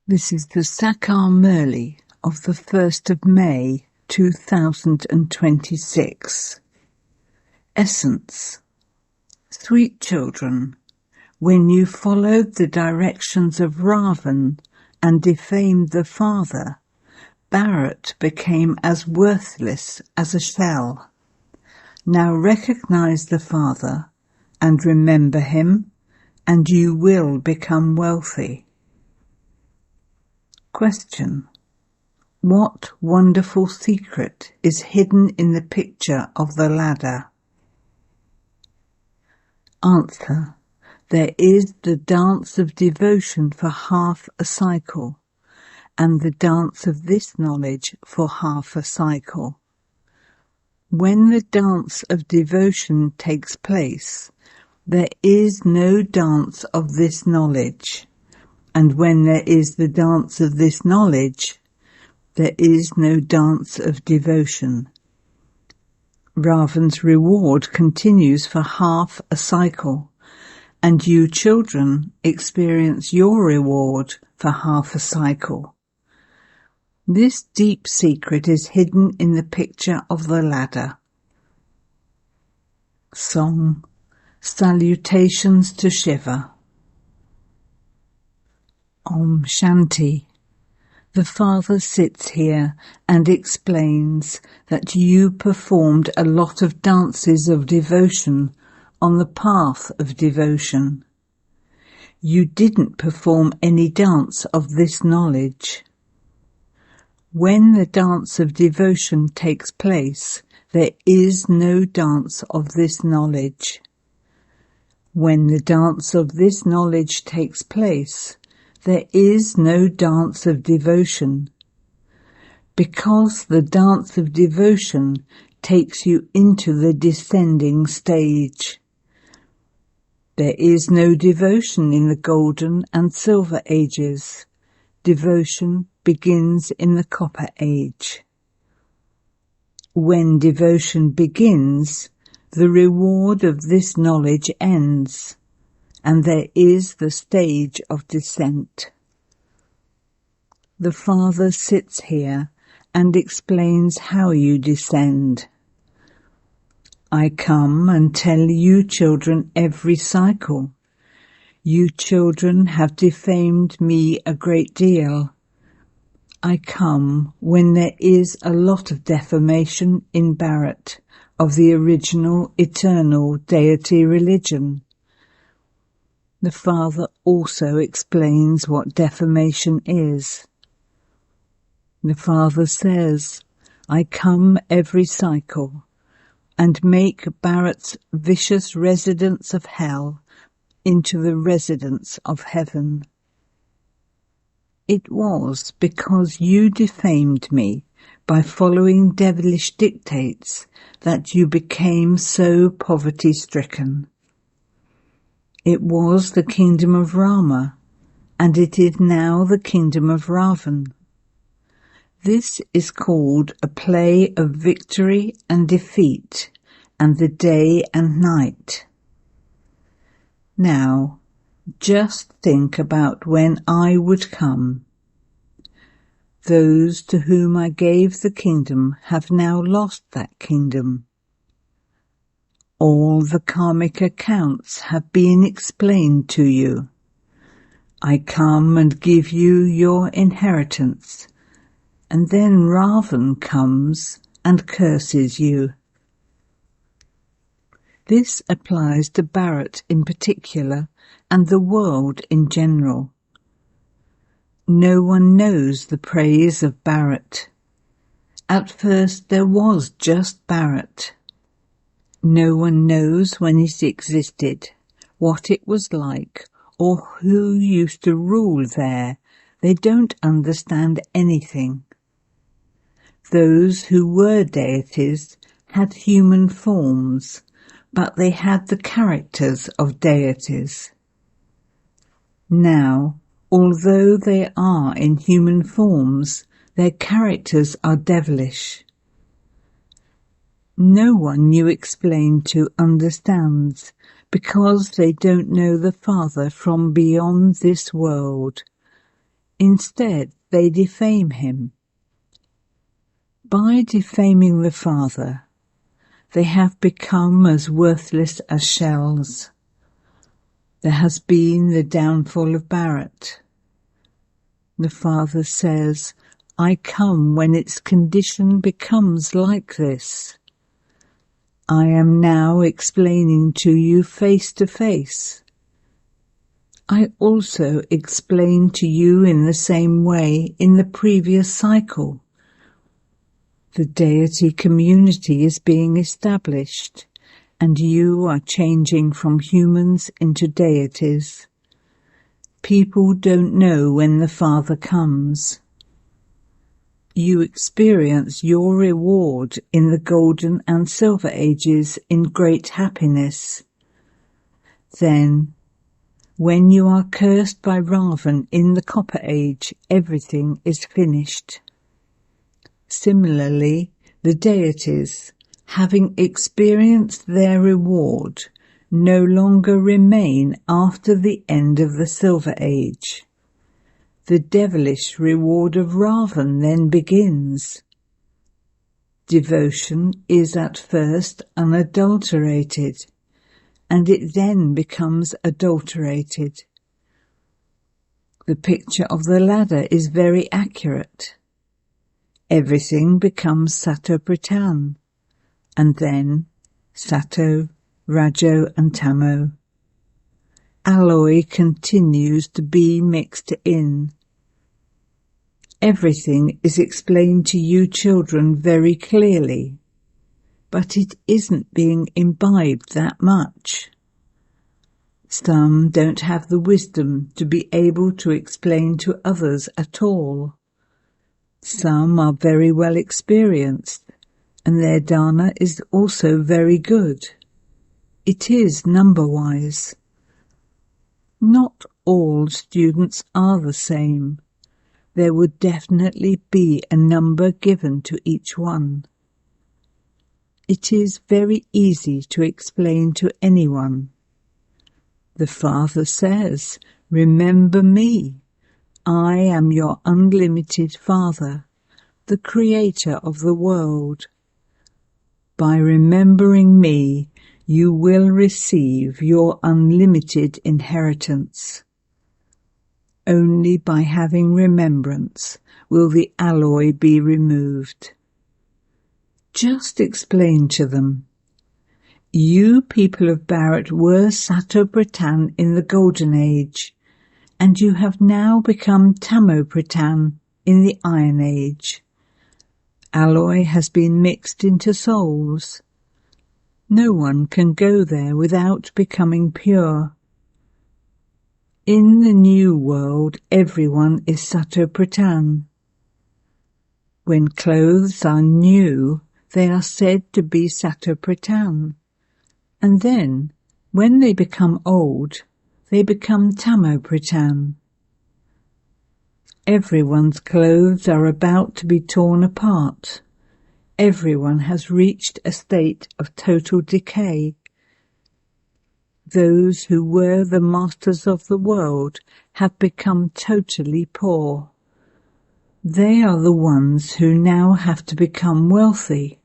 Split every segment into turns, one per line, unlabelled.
This is the English Murli of the 1st of May 2026. Essence. Sweet children, when you followed the directions of Ravan and defamed the father, Bharat became as worthless as a shell. Now recognize the father and remember him, and you will become wealthy. Question. What wonderful secret is hidden in the picture of the ladder? Answer. There is the dance of devotion for half a cycle, and the dance of this knowledge for half a cycle. When the dance of devotion takes place, there is no dance of this knowledge, and when there is the dance of this knowledge, there is no dance of devotion. Ravan's reward continues for half a cycle, and you children experience your reward for half a cycle. This deep secret is hidden in the picture of the ladder. Song. Salutations to Shiva. Om Shanti. The Father sits here and explains that you performed a lot of dances of devotion on the path of devotion. You didn't perform any dance of this knowledge. When the dance of devotion takes place, there is no dance of this knowledge. When the dance of this knowledge takes place, there is no dance of devotion, because the dance of devotion takes you into the descending stage. There is no devotion in the golden and silver ages. Devotion begins in the copper age. When devotion begins, the reward of this knowledge ends, and there is the stage of descent. The Father sits here and explains how you descend. I come and tell you children every cycle. You children have defamed me a great deal. I come when there is a lot of defamation in Bharat of the original eternal deity religion. The Father also explains what defamation is. The Father says, I come every cycle and make Bharat's vicious residence of hell into the residence of heaven. It was because you defamed me by following devilish dictates that you became so poverty-stricken. It was the kingdom of Rama, and it is now the kingdom of Ravan. This is called a play of victory and defeat, and the day and night. Now, just think about when I would come. Those to whom I gave the kingdom have now lost that kingdom. All the karmic accounts have been explained to you. I come and give you your inheritance, and then Ravan comes and curses you. This applies to Bharat in particular and the world in general. No one knows the praise of Bharat. At first there was just Bharat. No one knows when it existed, what it was like, or who used to rule there. They don't understand anything. Those who were deities had human forms, but they had the characters of deities. Now, although they are in human forms, their characters are devilish. No one you explain to understands, because they don't know the Father from beyond this world. Instead, they defame him. By defaming the Father, they have become as worthless as shells. There has been the downfall of Bharat. The Father says, I come when its condition becomes like this. I am now explaining to you face to face. I also explained to you in the same way in the previous cycle. The deity community is being established, and you are changing from humans into deities. People don't know when the Father comes. You experience your reward in the Golden and Silver Ages in great happiness. Then, when you are cursed by Ravan in the Copper Age, everything is finished. Similarly, the deities, having experienced their reward, no longer remain after the end of the Silver Age. The devilish reward of Ravan then begins. Devotion is at first unadulterated, and it then becomes adulterated. The picture of the ladder is very accurate. Everything becomes Sato Pratan, and then Sato, Rajo and Tamo. Alloy continues to be mixed in. Everything is explained to you children very clearly, but it isn't being imbibed that much. Some don't have the wisdom to be able to explain to others at all. Some are very well experienced, and their dana is also very good. It is number-wise. Not all students are the same. There would definitely be a number given to each one. It is very easy to explain to anyone. The Father says, remember me. I am your unlimited Father, the Creator of the world. By remembering me, you will receive your unlimited inheritance. Only by having remembrance will the alloy be removed. Just explain to them. You people of Bharat were Sato Pratan in the Golden Age, and you have now become Tamo Pratan in the Iron Age. Alloy has been mixed into souls. No one can go there without becoming pure. In the new world, everyone is Sato Pratan. When clothes are new, they are said to be Sato Pratan, and then, when they become old, they become Tamo Pratan. Everyone's clothes are about to be torn apart. Everyone has reached a state of total decay. Those who were the masters of the world have become totally poor. They are the ones who now have to become wealthy.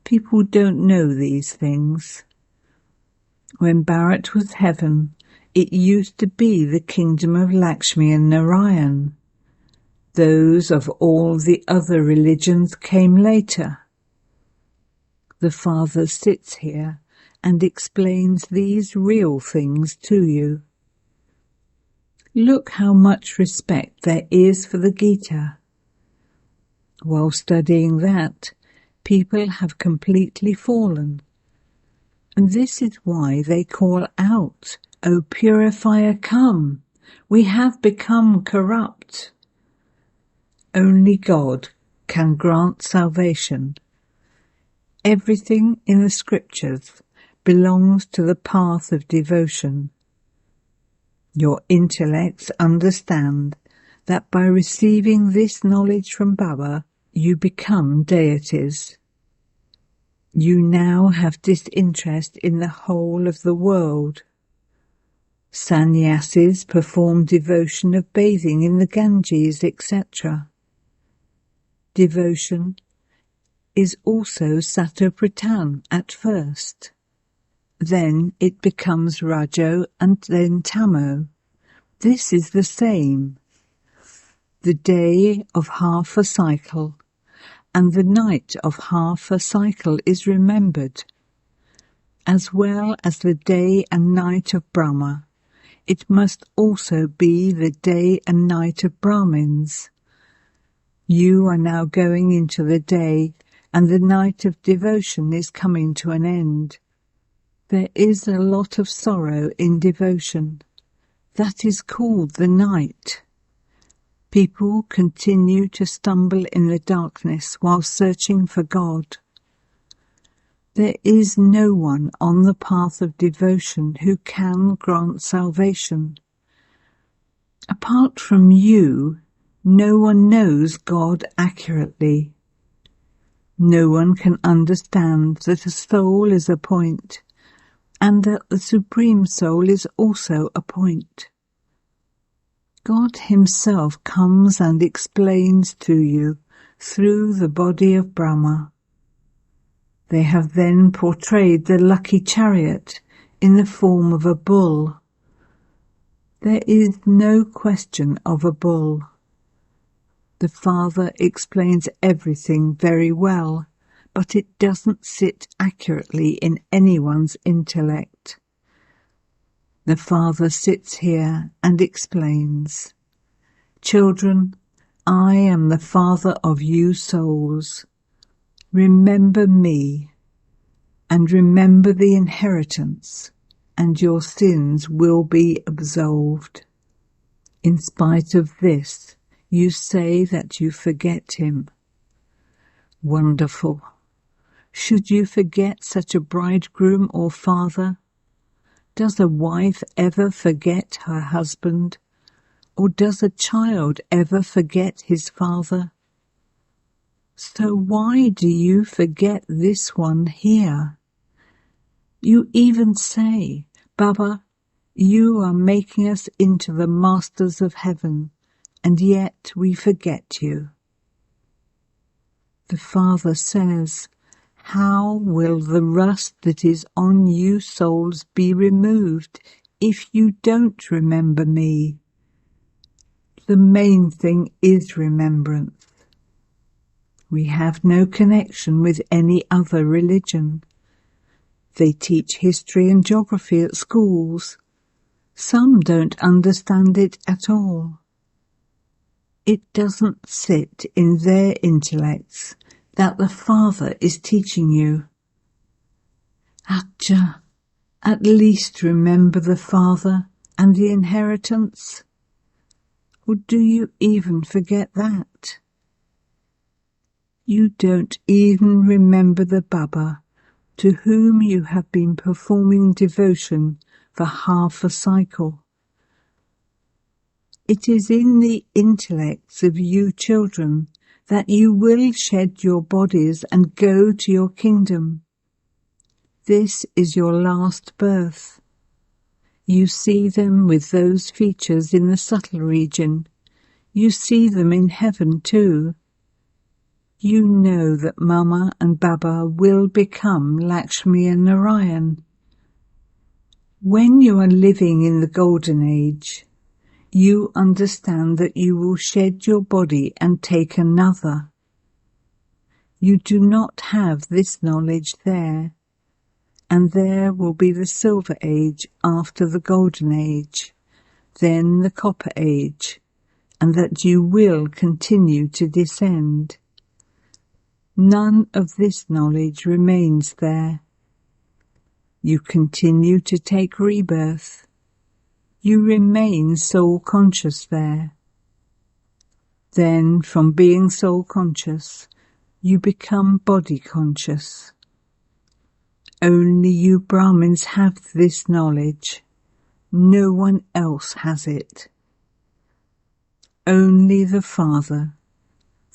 People don't know these things. When Bharat was heaven, it used to be the kingdom of Lakshmi and Narayan. Those of all the other religions came later. The Father sits here and explains these real things to you. Look how much respect there is for the Gita. While studying that, people have completely fallen. And this is why they call out, O purifier, come! We have become corrupt. Only God can grant salvation. Everything in the scriptures belongs to the path of devotion. Your intellects understand that by receiving this knowledge from Baba, you become deities. You now have disinterest in the whole of the world. Sannyasis perform devotion of bathing in the Ganges, etc. Devotion is also Satopradhan at first. Then it becomes Rajo and then Tamo. This is the same. The day of half a cycle and the night of half a cycle is remembered, as well as the day and night of Brahma. It must also be the day and night of Brahmins. You are now going into the day, and the night of devotion is coming to an end. There is a lot of sorrow in devotion. That is called the night. People continue to stumble in the darkness while searching for God. There is no one on the path of devotion who can grant salvation. Apart from you, no one knows God accurately. No one can understand that a soul is a point, and that the Supreme Soul is also a point. God himself comes and explains to you through the body of Brahma. They have then portrayed the lucky chariot in the form of a bull. There is no question of a bull. The Father explains everything very well, but it doesn't sit accurately in anyone's intellect. The Father sits here and explains, "Children, I am the Father of you souls. Remember me, and remember the inheritance, and your sins will be absolved." In spite of this, you say that you forget him. Wonderful. Should you forget such a bridegroom or father? Does a wife ever forget her husband? Or does a child ever forget his father? So why do you forget this one here? You even say, "Baba, you are making us into the masters of heaven, and yet we forget you." The Father says, "How will the rust that is on you souls be removed if you don't remember me?" The main thing is remembrance. We have no connection with any other religion. They teach history and geography at schools. Some don't understand it at all. It doesn't sit in their intellects that the Father is teaching you. Acha, at least remember the Father and the inheritance. Or do you even forget that? You don't even remember the Baba, to whom you have been performing devotion for half a cycle. It is in the intellects of you children that you will shed your bodies and go to your kingdom. This is your last birth. You see them with those features in the subtle region. You see them in heaven too. You know that Mama and Baba will become Lakshmi and Narayan. When you are living in the Golden Age, you understand that you will shed your body and take another. You do not have this knowledge there, and there will be the Silver Age after the Golden Age, then the Copper Age, and that you will continue to descend. None of this knowledge remains there. You continue to take rebirth. You remain soul-conscious there. Then, from being soul-conscious, you become body-conscious. Only you Brahmins have this knowledge. No one else has it. Only the Father,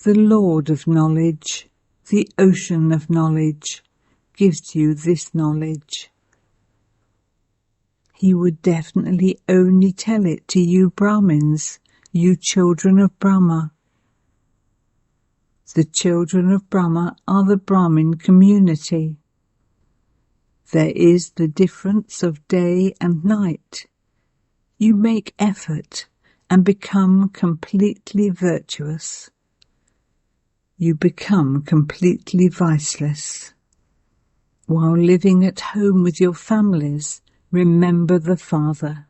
the Lord of knowledge, the ocean of knowledge, gives you this knowledge. he would definitely only tell it to you Brahmins, you children of Brahma. The children of Brahma are the Brahmin community. There is the difference of day and night. You make effort and become completely virtuous. You become completely viceless. While living at home with your families, remember the Father.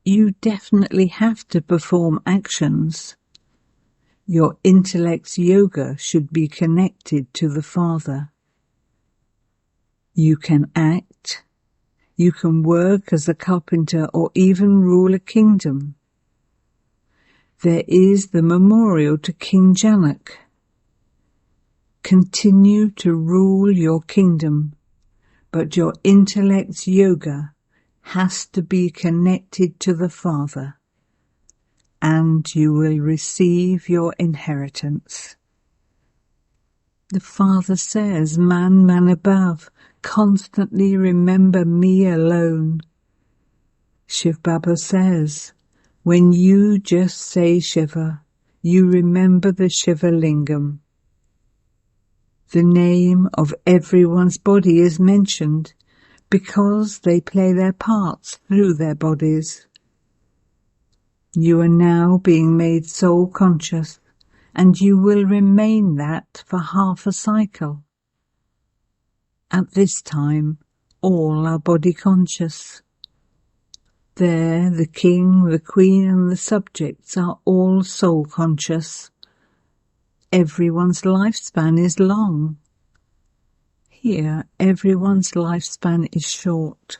You definitely have to perform actions. Your intellect's yoga should be connected to the Father. You can act. You can work as a carpenter or even rule a kingdom. There is the memorial to King Janak. Continue to rule your kingdom, but your intellect's yoga has to be connected to the Father, and you will receive your inheritance. The Father says, man above, constantly remember me alone. Shiv Baba says, when you just say Shiva, you remember the Shiva Lingam. The name of everyone's body is mentioned because they play their parts through their bodies. You are now being made soul conscious, and you will remain that for half a cycle. At this time, all are body conscious. There, the king, the queen, and the subjects are all soul conscious. Everyone's lifespan is long. Here, everyone's lifespan is short.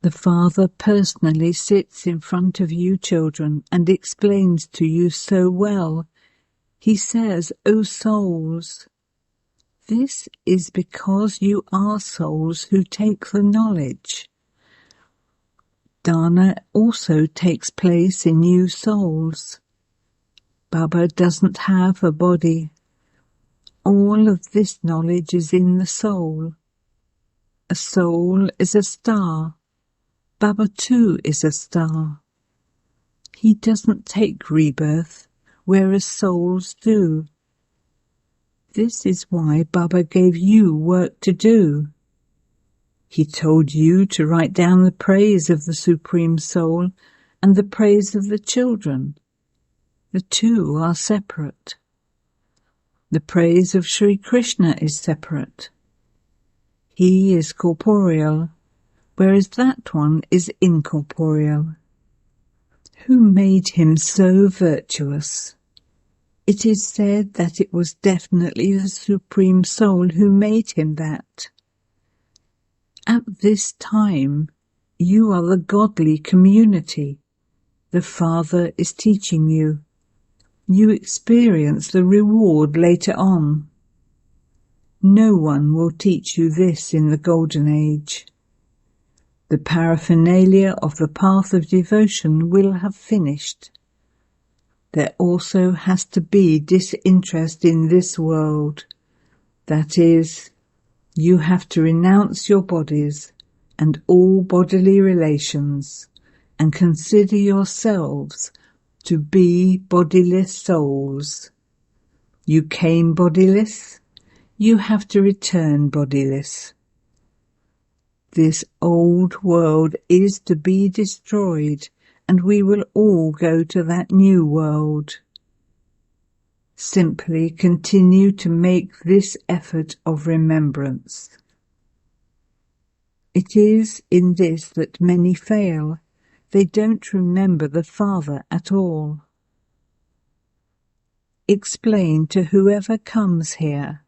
The Father personally sits in front of you children and explains to you so well. He says, O souls, this is because you are souls who take the knowledge. Dana also takes place in you souls. Baba doesn't have a body. All of this knowledge is in the soul. A soul is a star. Baba too is a star. He doesn't take rebirth, whereas souls do. This is why Baba gave you work to do. He told you to write down the praise of the Supreme Soul and the praise of the children. The two are separate. The praise of Sri Krishna is separate. He is corporeal, whereas that one is incorporeal. Who made him so virtuous? It is said that it was definitely the Supreme Soul who made him that. At this time, you are the godly community. The Father is teaching you. You experience the reward later on. No one will teach you this in the Golden Age. The paraphernalia of the path of devotion will have finished. There also has to be disinterest in this world. That is, you have to renounce your bodies and all bodily relations and consider yourselves to be bodiless souls. You came bodiless, you have to return bodiless. This old world is to be destroyed, and we will all go to that new world. Simply continue to make this effort of remembrance. It is in this that many fail. They don't remember the Father at all. Explain to whoever comes here.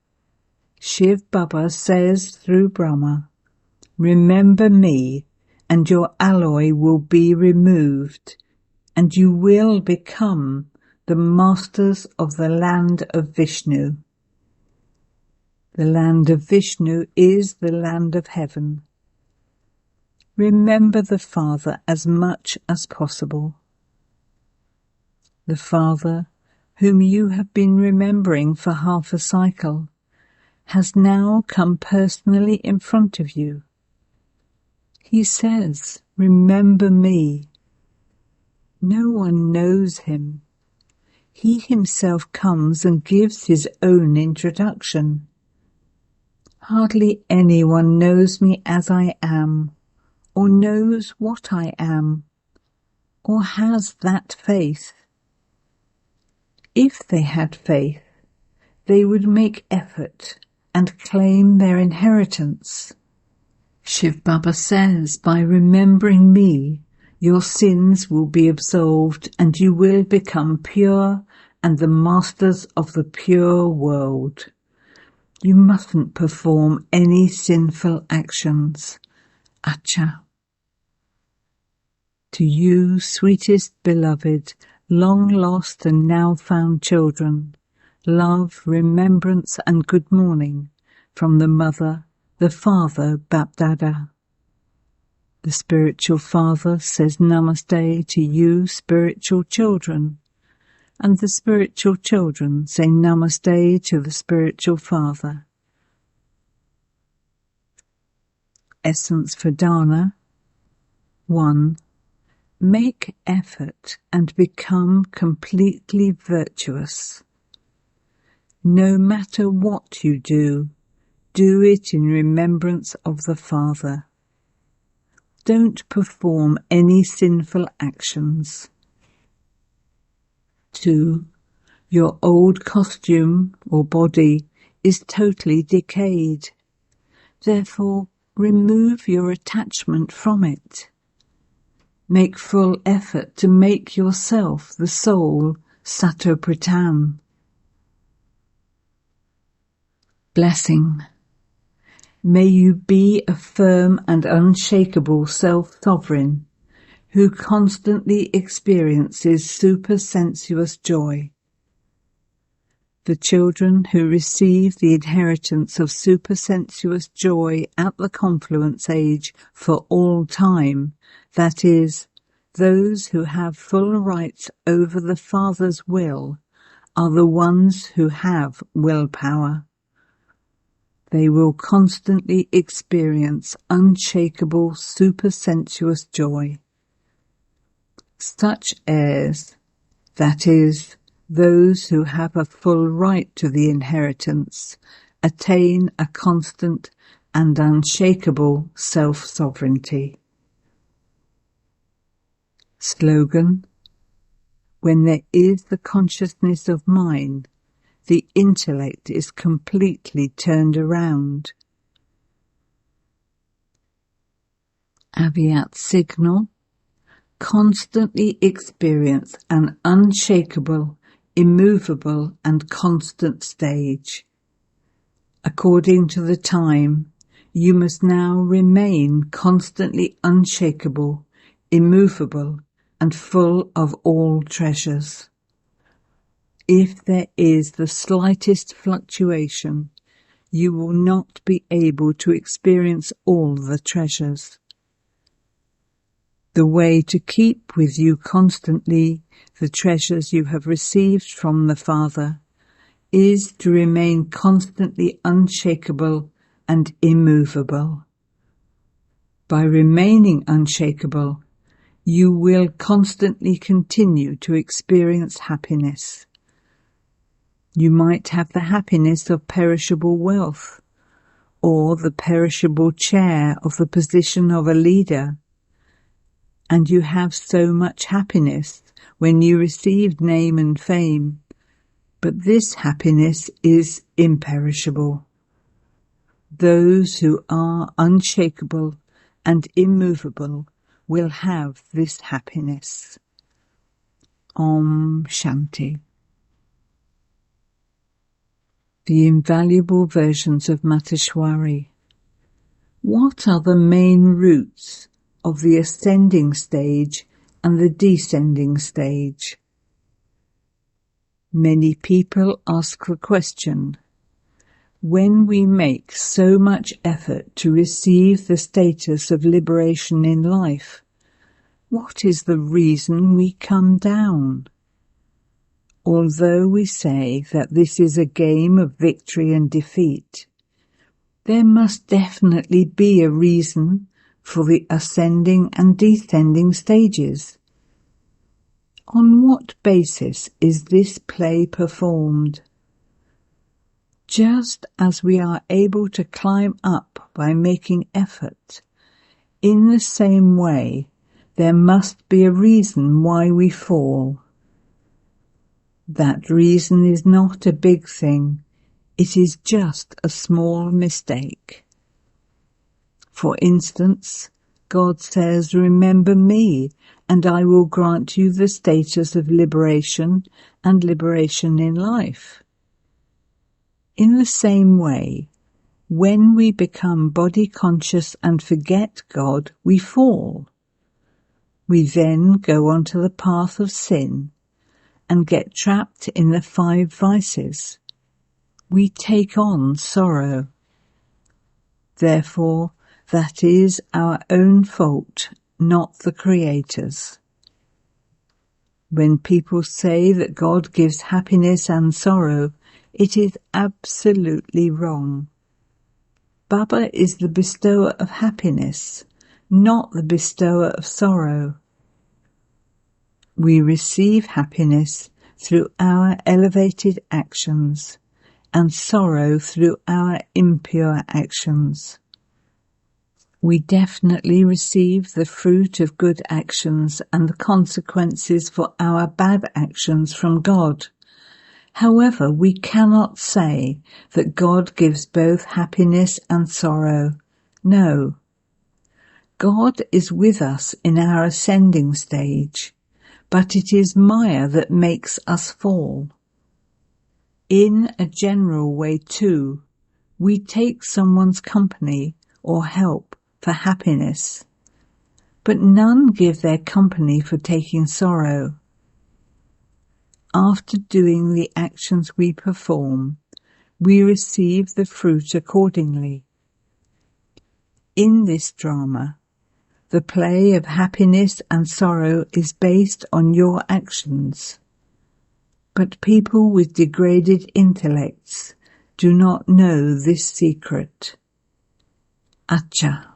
Shiv Baba says through Brahma, remember me, and your alloy will be removed, and you will become the masters of the land of Vishnu. The land of Vishnu is the land of heaven. Remember the Father as much as possible. The Father, whom you have been remembering for half a cycle, has now come personally in front of you. He says, "Remember me." No one knows him. He himself comes and gives his own introduction. Hardly anyone knows me as I am, or knows what I am, or has that faith. If they had faith, they would make effort and claim their inheritance. Shiv Baba says, by remembering me, your sins will be absolved and you will become pure and the masters of the pure world. You mustn't perform any sinful actions. Acha. To you, sweetest beloved, long lost and now found children, love, remembrance and good morning from the Mother, the Father, Bapdada. The spiritual father says namaste to you, spiritual children, and the spiritual children say namaste to the spiritual father. Essence for Dana. 1. Make effort and become completely virtuous. No matter what you do it in remembrance of the Father. Don't perform any sinful actions. 2. Your old costume or body is totally decayed. Therefore, remove your attachment from it. Make full effort to make yourself the soul Satopritan. Blessing. May you be a firm and unshakable self-sovereign who constantly experiences supersensuous joy. The children who receive the inheritance of supersensuous joy at the confluence age for all time, that is, those who have full rights over the Father's will, are the ones who have willpower. They will constantly experience unshakable supersensuous joy. Such heirs, that is, those who have a full right to the inheritance, attain a constant and unshakable self-sovereignty. Slogan. When there is the consciousness of mind, the intellect is completely turned around. Aviat signal. Constantly experience an unshakable, immovable and constant stage. According to the time, you must now remain constantly unshakable, immovable and full of all treasures. If there is the slightest fluctuation, you will not be able to experience all the treasures. The way to keep with you constantly the treasures you have received from the Father is to remain constantly unshakable and immovable. By remaining unshakable, you will constantly continue to experience happiness. You might have the happiness of perishable wealth, or the perishable chair of the position of a leader, and you have so much happiness when you received name and fame, but this happiness is imperishable. Those who are unshakable and immovable will have this happiness. Om Shanti. The invaluable versions of Mateshwari. What are the main roots of the ascending stage and the descending stage? Many people ask the question, when we make so much effort to receive the status of liberation in life, what is the reason we come down? Although we say that this is a game of victory and defeat, there must definitely be a reason for the ascending and descending stages. On what basis is this play performed? Just as we are able to climb up by making effort, in the same way there must be a reason why we fall. That reason is not a big thing, it is just a small mistake. For instance, God says, "Remember me, and I will grant you the status of liberation and liberation in life." In the same way, when we become body conscious and forget God, we fall. We then go onto the path of sin and get trapped in the 5 vices. We take on sorrow. Therefore, that is our own fault, not the Creator's. When people say that God gives happiness and sorrow, it is absolutely wrong. Baba is the bestower of happiness, not the bestower of sorrow. We receive happiness through our elevated actions and sorrow through our impure actions. We definitely receive the fruit of good actions and the consequences for our bad actions from God. However, we cannot say that God gives both happiness and sorrow. No. God is with us in our ascending stage, but it is Maya that makes us fall. In a general way too, we take someone's company or help for happiness, but none give their company for taking sorrow. After doing the actions we perform, we receive the fruit accordingly. In this drama, the play of happiness and sorrow is based on your actions. But people with degraded intellects do not know this secret. Acha.